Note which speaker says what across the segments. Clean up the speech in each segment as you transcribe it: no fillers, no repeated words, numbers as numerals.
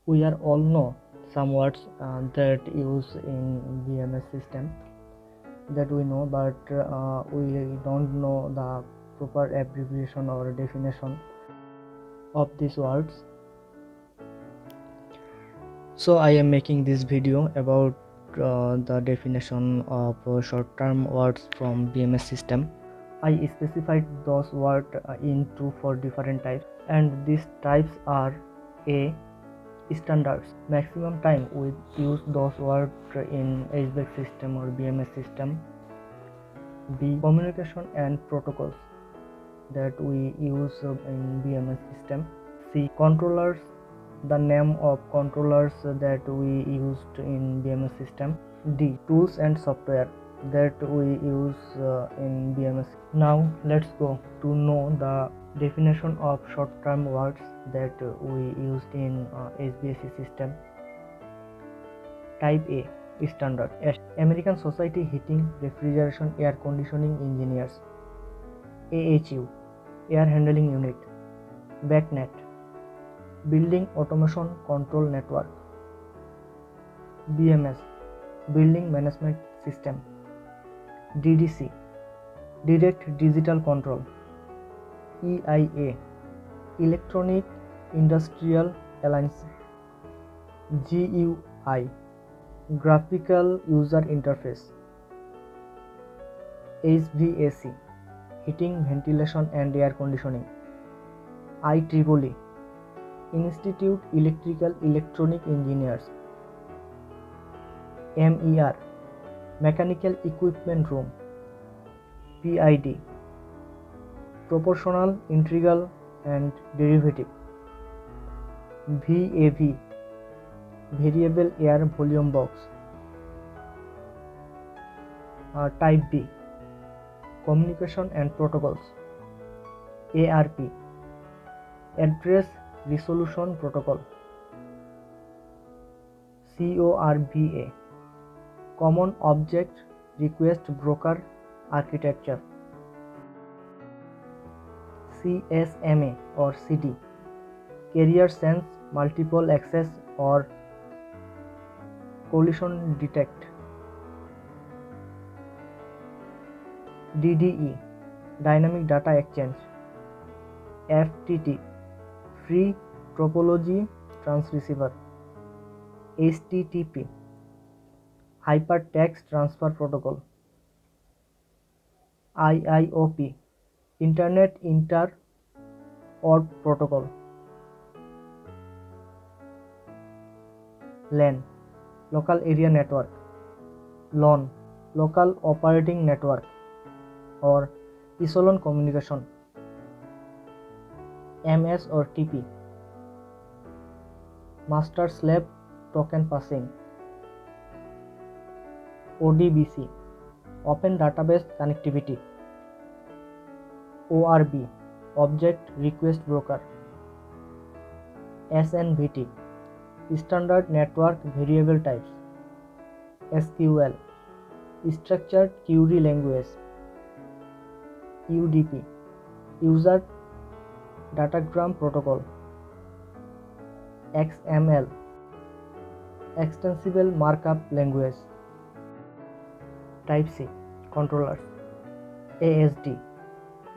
Speaker 1: We are all know some words that use in BMS system that we know, but we don't know the proper abbreviation or definition of these words. So I am making this video about the definition of short-term words from BMS system. I specified those words into 4 different types, and these types are: A. Standards, maximum time we use those words in HVAC system or BMS system. B. Communication and protocols that we use in BMS system. C. Controllers, the name of controllers that we used in BMS system. D. Tools and software that we use in BMS. Now let's go to know the definition of short-term words that we used in HVAC system. Type A. Standard. American Society Heating, Refrigeration, Air Conditioning Engineers. AHU. Air Handling Unit. BACnet. Building Automation Control Network. BMS. Building Management System. DDC. Direct Digital Control. EIA. Electronic Industrial Alliance. GUI. Graphical User Interface. HVAC. Heating, Ventilation and Air Conditioning. IEEE. Institute Electrical Electronic Engineers. MER. Mechanical Equipment Room. PID. Proportional, Integral and Derivative. VAV. Variable Air Volume Box. Type B. Communication and Protocols. ARP. Address Resolution Protocol. CORBA. Common Object Request Broker Architecture. CSMA or CD. Carrier Sense Multiple Access or Collision Detect. DDE. Dynamic Data Exchange. FTT. Free Topology Transceiver. HTTP. Hypertext Transfer Protocol. IIOP. Internet Inter-Ord Protocol. LAN. Local Area Network. LON. Local Operating Network or Echelon Communication. MS or TP. Master Slave Token Passing. ODBC. Open Database Connectivity. ORB. Object Request Broker. SNVT. Standard Network Variable Types. SQL. Structured Query Language. UDP. User Datagram Protocol. XML. Extensible Markup Language. Type C. Controllers. ASD.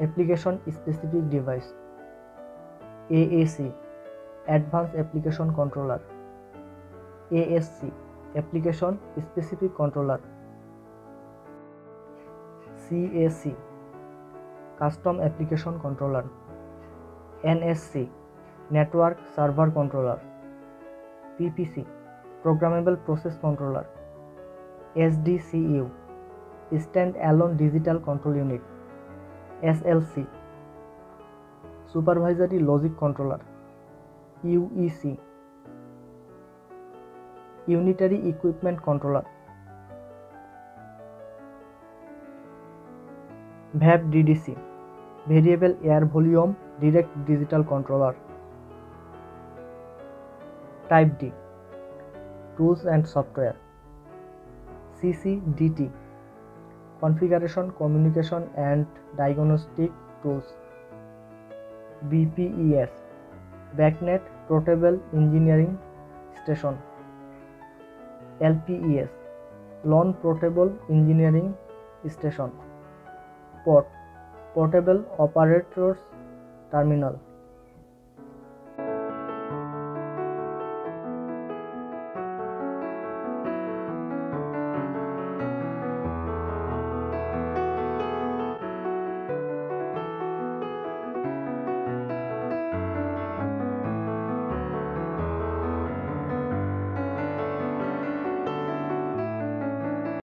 Speaker 1: Application Specific Device. AAC. Advanced Application Controller. ASC. Application Specific Controller. CAC. Custom Application Controller. NSC. Network Server Controller. PPC. Programmable Process Controller. SDCU. Stand-alone Digital Control Unit. SLC. Supervisory Logic Controller. UEC. Unitary Equipment Controller. VAV DDC. Variable Air Volume Direct Digital Controller. Type D. Tools and Software. CCDT. Configuration, Communication and Diagnostic Tools. BPES. BACnet Portable Engineering station. LPES, Lawn Portable Engineering Station. Port, Portable Operators Terminal.